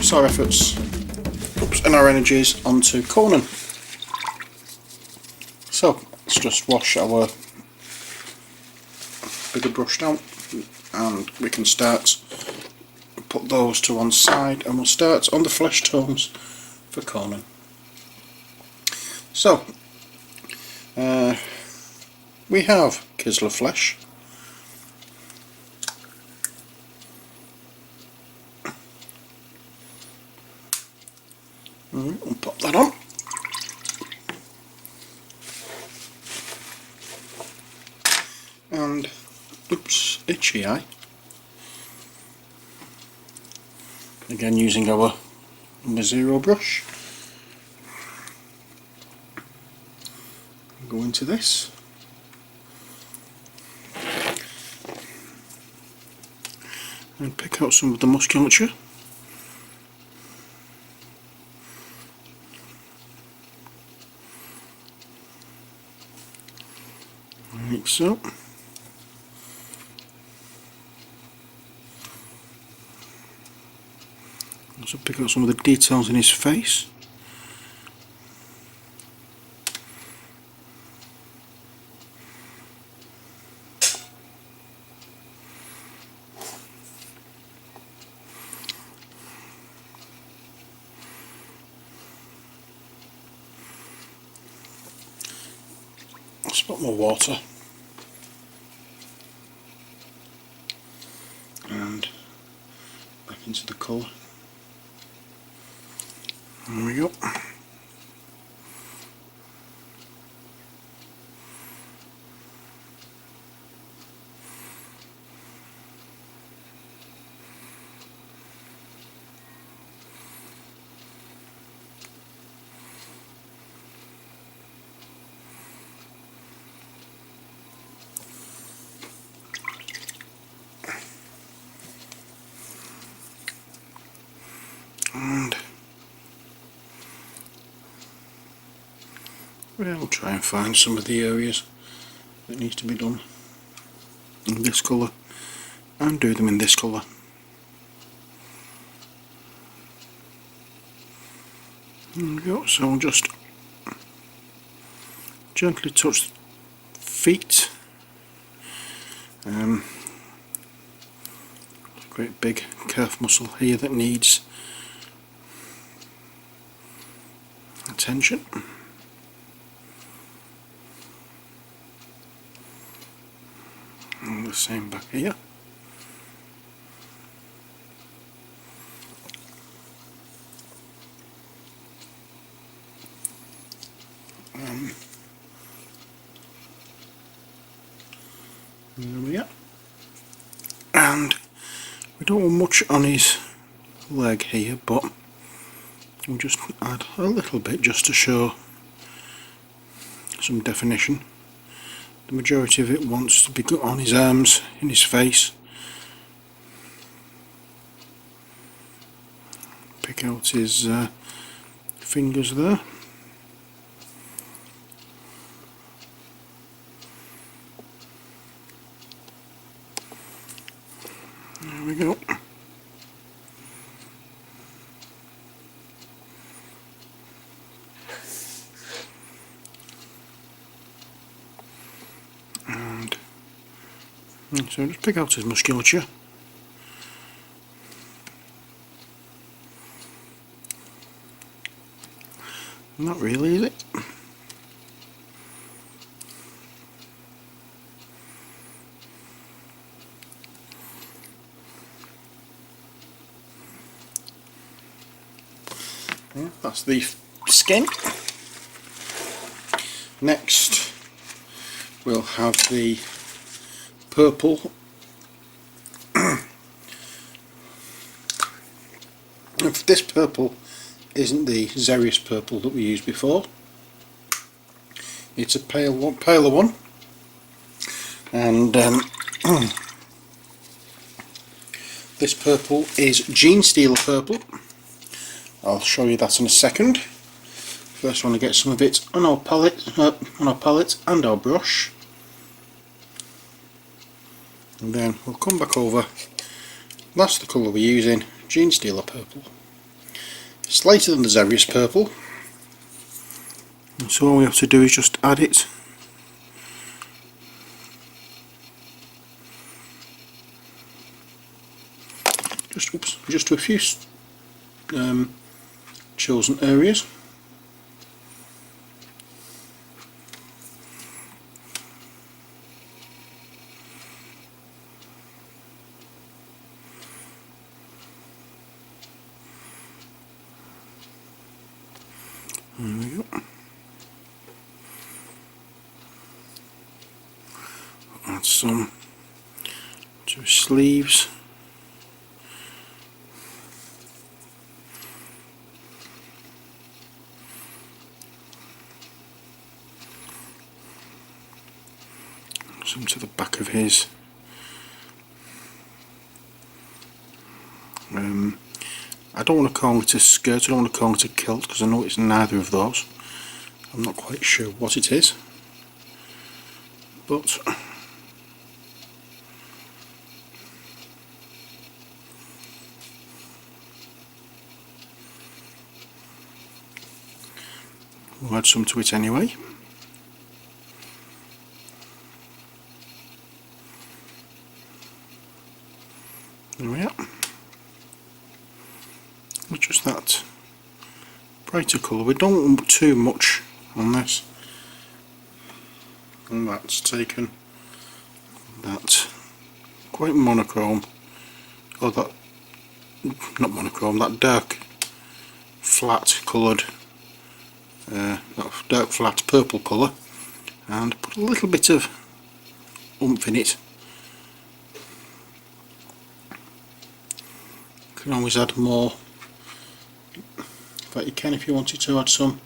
focus our efforts and our energies onto Conan. So let's just wash our bigger brush down, and we can start put those to one side, and we'll start on the flesh tones for Conan. So we have Kisler flesh, we'll pop that on. And oops, itchy eye. Again using our number 0 brush. Go into this. And pick out some of the musculature. Like so. Also pick out some of the details in his face. I'll spot more water. And back into the colour. There we go. And we'll try and find some of the areas that needs to be done in this colour and do them in this colour. There we go. So I'll just gently touch the feet. Great big calf muscle here that needs attention. And the same back here. There we are. And we don't want much on his leg here, but we'll just add a little bit just to show some definition. The majority of it wants to be on his arms, in his face. Pick out his fingers there. There we go. And so just pick out his musculature. Not really, is it? Yeah, that's the skin. Next we'll have the purple. If this purple isn't the Xerius purple that we used before, it's a paler one, and this purple is Gene Stealer purple. I'll show you that in a second. First, I want to get some of it on our palette, and our brush, and then we'll come back over. That's the colour we're using, Gene Stealer purple. It's lighter than the Xerius purple, and so all we have to do is just add it just to a few chosen areas. There we go. Add some to his sleeves. Some to the back of his. I don't want to call it a skirt, I don't want to call it a kilt because I know it's neither of those. I'm not quite sure what it is, but we'll add some to it anyway. There we are. Just that brighter colour. We don't want too much on this. And that's taken that quite monochrome, or that, not monochrome, that dark flat coloured, that dark flat purple colour, and put a little bit of oomph in it. You can always add more. But you can, if you wanted to, add some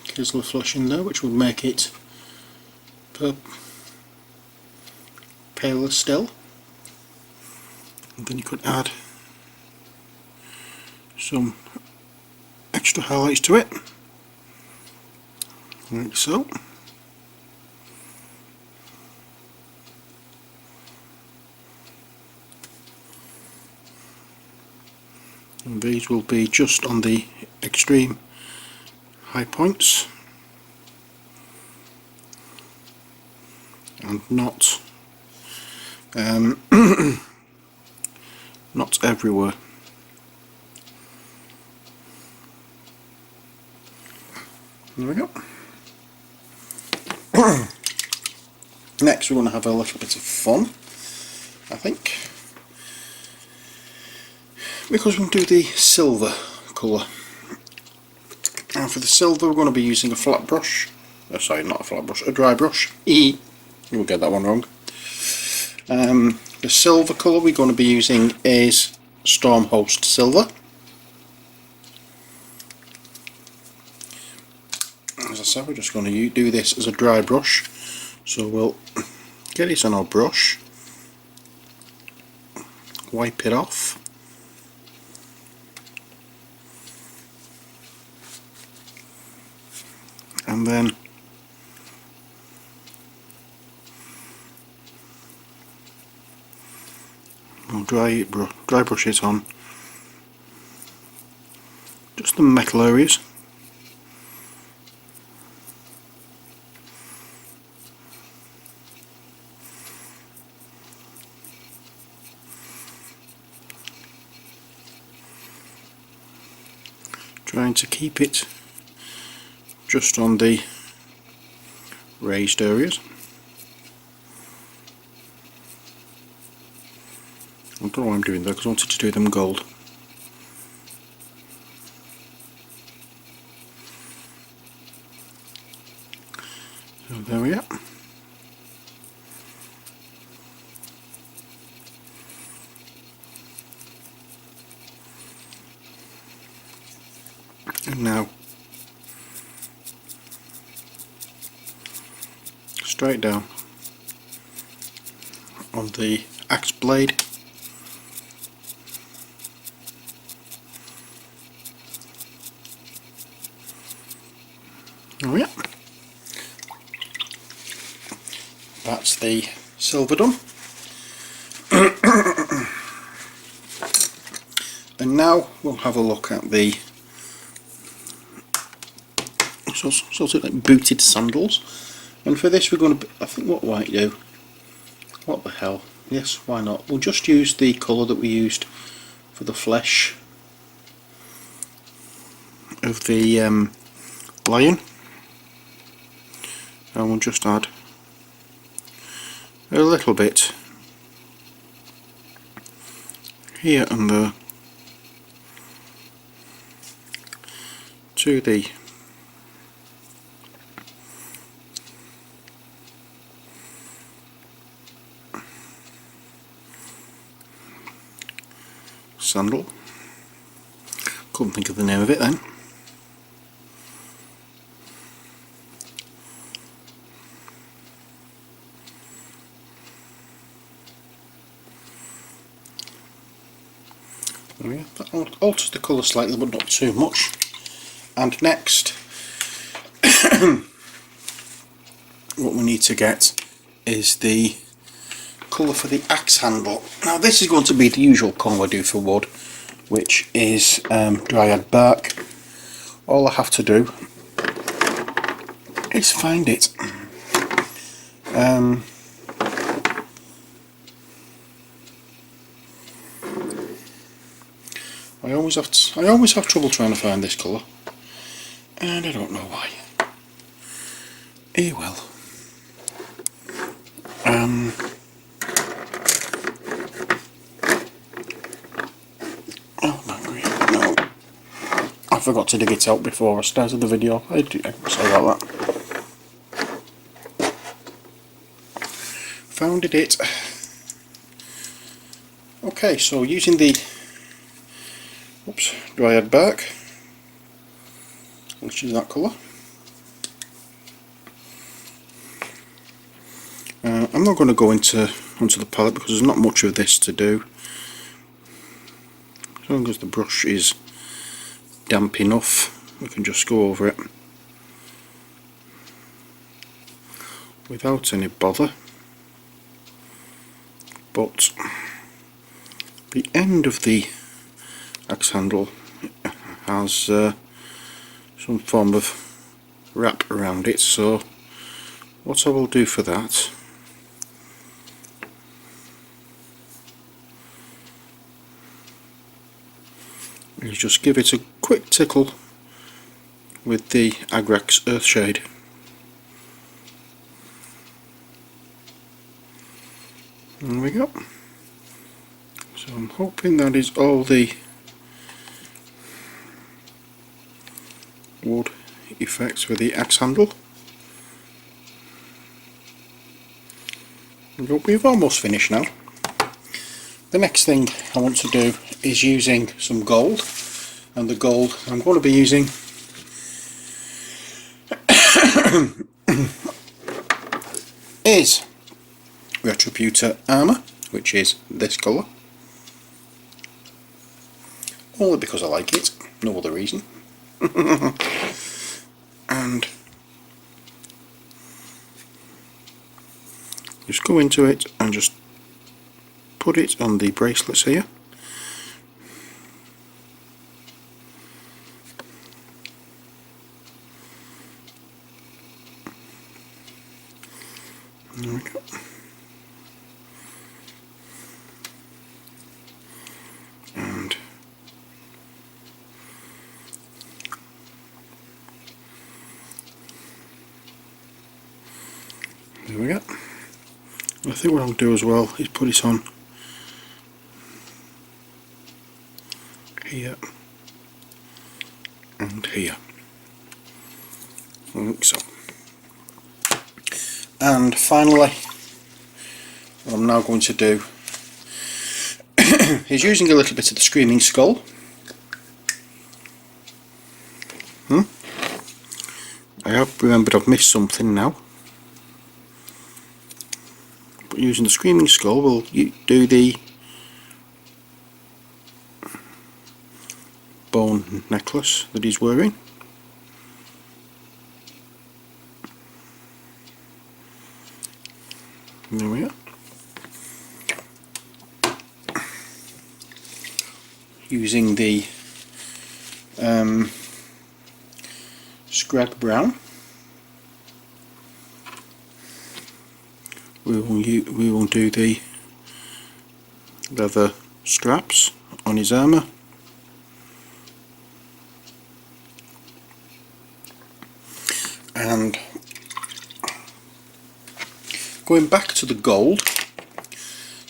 Kisler flesh in there, which would make it paler still. And then you could add some extra highlights to it, like so. And these will be just on the extreme high points and not not everywhere. There we go. Next we're going to have a little bit of fun, I think, because we can do the silver colour. And for the silver we're going to be using a flat brush, sorry, not a flat brush, a dry brush. You'll get that one wrong. The silver colour we're going to be using is Stormhost Silver. As I said, we're just going to do this as a dry brush, so we'll get it on our brush, wipe it off, and then we'll dry brush it on just the metal areas. Trying to keep it just on the raised areas. I don't know why I'm doing that, because I wanted to do them gold. So there we are. And now straight down on the axe blade. Oh yeah, that's the silver done. And now we'll have a look at the sort of like booted sandals, and for this we're going to, I think what might do, what the hell, yes, why not, we'll just use the colour that we used for the flesh of the lion, and we'll just add a little bit here and there to the sandal. Couldn't think of the name of it then. Oh yeah, that alters the colour slightly but not too much. And next what we need to get is the colour for the axe handle. Now this is going to be the usual colour I do for wood, which is dryad bark. All I have to do is find it. I always have trouble trying to find this colour, and I don't know why. Well. Oh my God, no. I forgot to dig it out before I started the video. I'm sorry about that. Found it. Okay, so using the dryad bark, which is that colour. I'm not going to go onto the palette because there's not much of this to do. As long as the brush is damp enough, we can just go over it without any bother. But the end of the axe handle has some form of wrap around it, so what I will do for that is just give it a quick tickle with the Agrax Earthshade. There we go. So I'm hoping that is all the wood effects for the axe handle. We've almost finished now. The next thing I want to do is using some gold, and the gold I'm going to be using is Retributor Armour, which is this colour. Only because I like it, no other reason. And just go into it and just put it on the bracelets here. There we go. And there we go. I think what I'll do as well is put it on here and here. I think so. And finally, what I'm now going to do is using a little bit of the Screaming Skull. I have remembered I've missed something now. But using the Screaming Skull, we'll do the bone necklace that he's wearing. There we are. using the Scrag Brown. We will do the leather straps on his armour. And going back to the gold,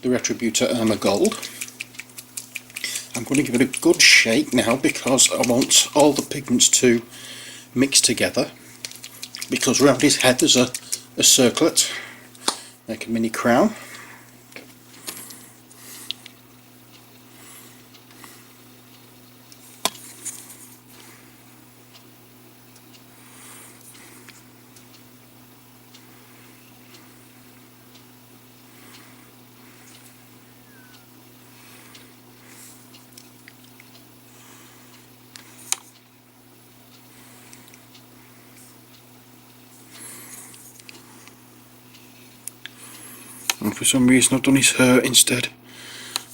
the Retributor Armour Gold, I'm going to give it a good shake now because I want all the pigments to mix together, because around his head there's a circlet, like a mini crown. And for some reason I've done his hair instead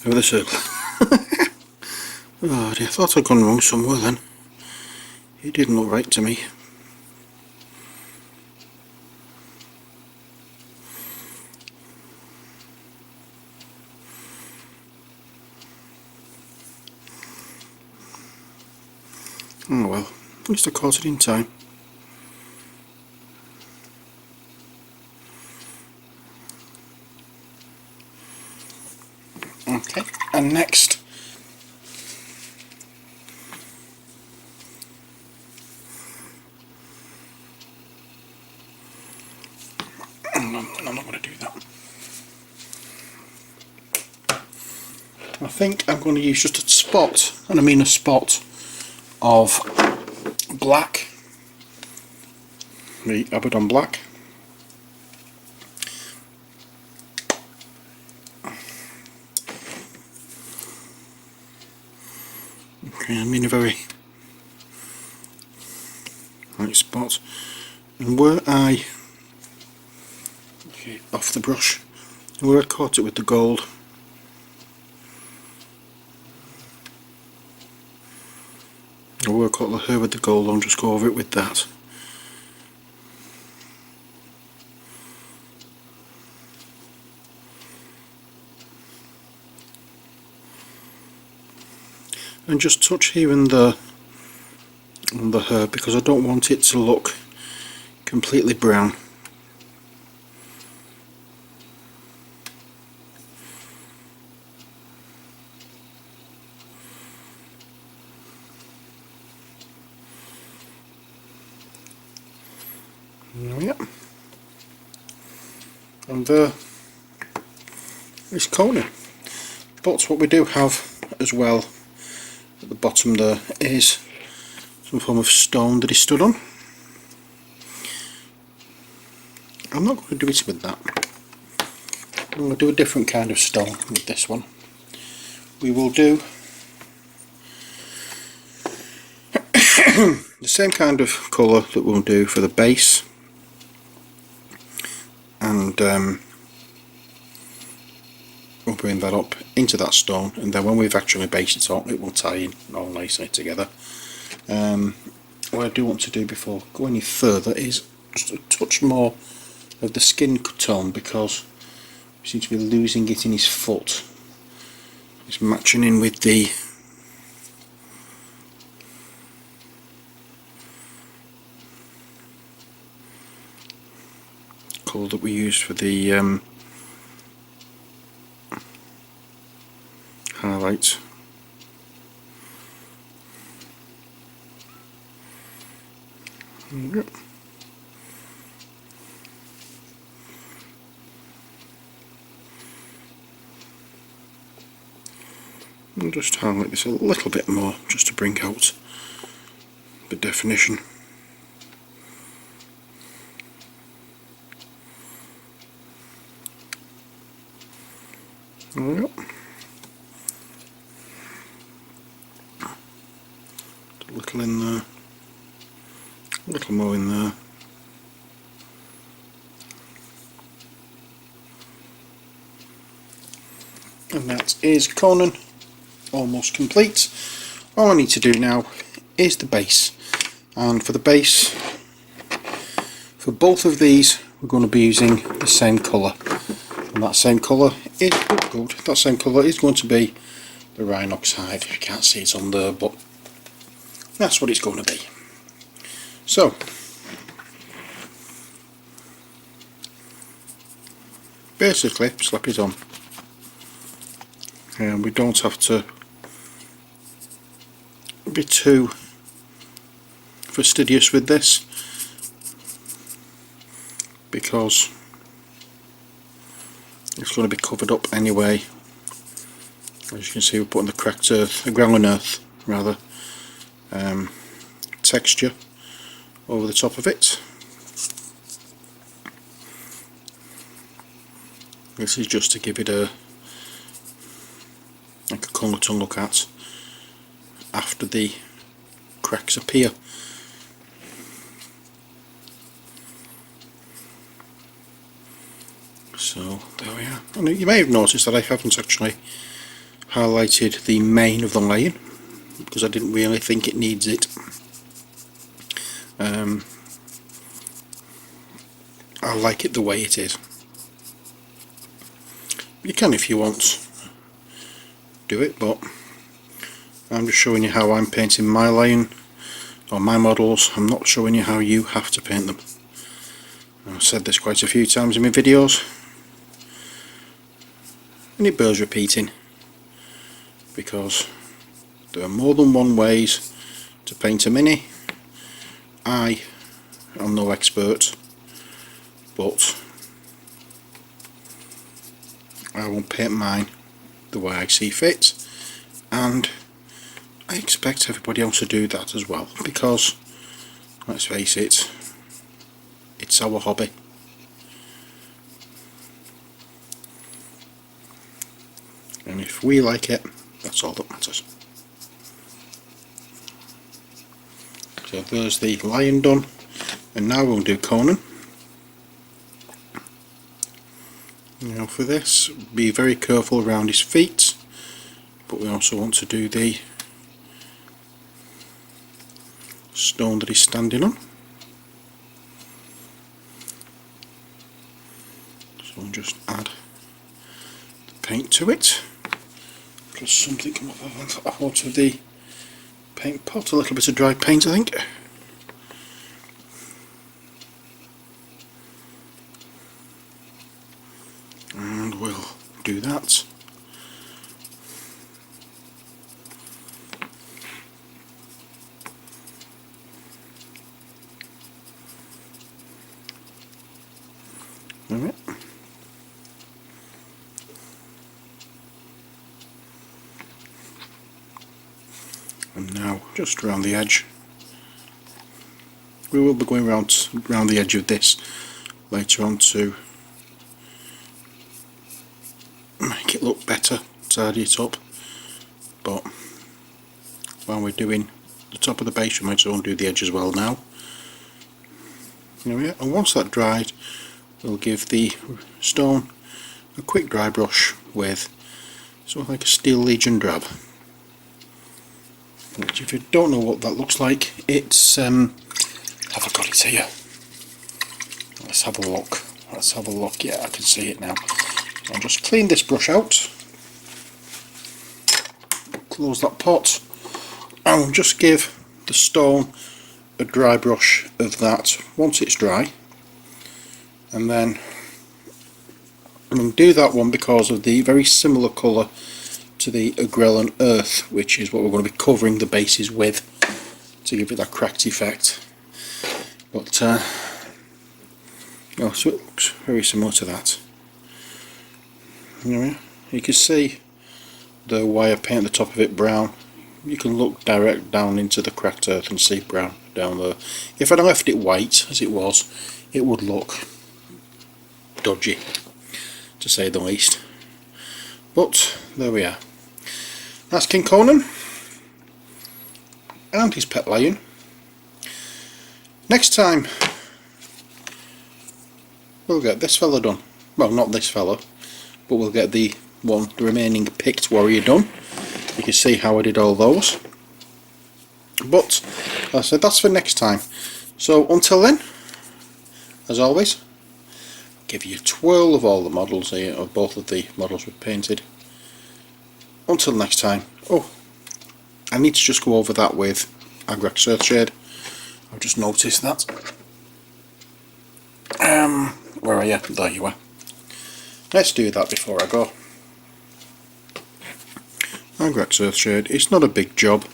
of the circle. Oh dear, I thought I'd gone wrong somewhere then. It didn't look right to me. Oh well, at least I caught it in time. Okay, and next I'm not going to do that. I think I'm going to use just a spot, and I mean a spot, of black, the Abaddon black. Okay, I mean a very light spot, and where I off the brush, and where I caught it with the gold, or where I caught the hair with the gold, I'll just go over it with that. And just touch here and there on the hair, because I don't want it to look completely brown. Yep. And there is Conan. But what we do have as well at the bottom there is some form of stone that he stood on. I'm not going to do it with that. I'm going to do a different kind of stone with this one. We will do the same kind of colour that we'll do for the base, and we'll bring that up into that stone, and then when we've actually based it on, it will tie in all nicely together. What I do want to do before going any further is just a touch more of the skin tone, because we seem to be losing it in his foot. It's matching in with the colour that we used for the highlights. Yep. I'll just highlight this a little bit more just to bring out the definition. Yep. A little in there, a little more in there. And that is Conan almost complete. All I need to do now is the base, and for the base, for both of these we're going to be using the same colour, and that same colour is that same colour is going to be the Rhinox hide. You can't see it on there, but that's what it's going to be. So basically slap it on, and we don't have to be too fastidious with this, because it's going to be covered up anyway. As you can see, we're putting the cracked earth, the ground earth rather, texture over the top of it. This is just to give it a colour to look at after the cracks appear. So there we are. And you may have noticed that I haven't actually highlighted the mane of the lion, because I didn't really think it needs it. I like it the way it is. You can, if you want, do it, but I'm just showing you how I'm painting my lion or my models. I'm not showing you how you have to paint them. I've said this quite a few times in my videos, and it bears repeating, because there are more than one ways to paint a mini. I am no expert, but I will paint mine the way I see fit, and I expect everybody else to do that as well, because let's face it, it's our hobby. And if we like it, that's all that matters. So there's the lion done, and now we'll do Conan. Now for this, be very careful around his feet, but we also want to do the stone that he's standing on. So we'll just add the paint to it. Just something come up out of the paint pot, a little bit of dry paint I think. And we'll do that. Alright. And now just around the edge. We will be going around the edge of this later on to make it look better, tidy it up, but while we're doing the top of the base we might as well do the edge as well now. There we are. And once that's dried, we'll give the stone a quick dry brush with sort of like a Steel Legion drab, which, if you don't know what that looks like, it's have I got it here? Let's have a look. Let's have a look. Yeah, I can see it now. I'll just clean this brush out, close that pot, and we'll just give the stone a dry brush of that once it's dry, and then we'll do that one because of the very similar colour to the Grelin Earth, which is what we're going to be covering the bases with to give it that cracked effect. But so it looks very similar to that. Anyway, you can see the wire paint at the top of it brown. You can look direct down into the cracked earth and see brown down there. If I'd left it white as it was, it would look dodgy, to say the least. But there we are. That's King Conan and his pet lion. Next time we'll get this fella done. Well, not this fella, but we'll get the remaining picked warrior done, you can see how I did all those. But as I said, that's for next time. So until then, as always, give you a twirl of all the models here, of both of the models we've painted. Until next time. Oh, I need to just go over that with Agrax Earthshade. I've just noticed that. Where are you? There you are. Let's do that before I go. Agrax Earthshade, it's not a big job.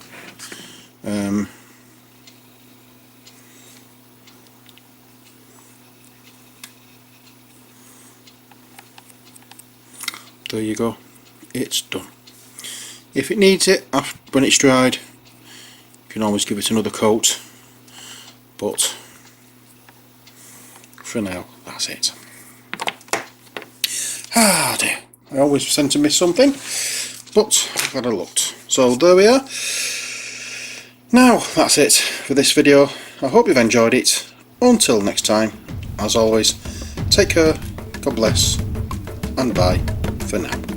There you go, it's done. If it needs it, when it's dried, you can always give it another coat, but for now, that's it. Ah dear, I always tend to miss something, but I've got a looked. So there we are. Now that's it for this video. I hope you've enjoyed it. Until next time, as always, take care, God bless, and bye for now.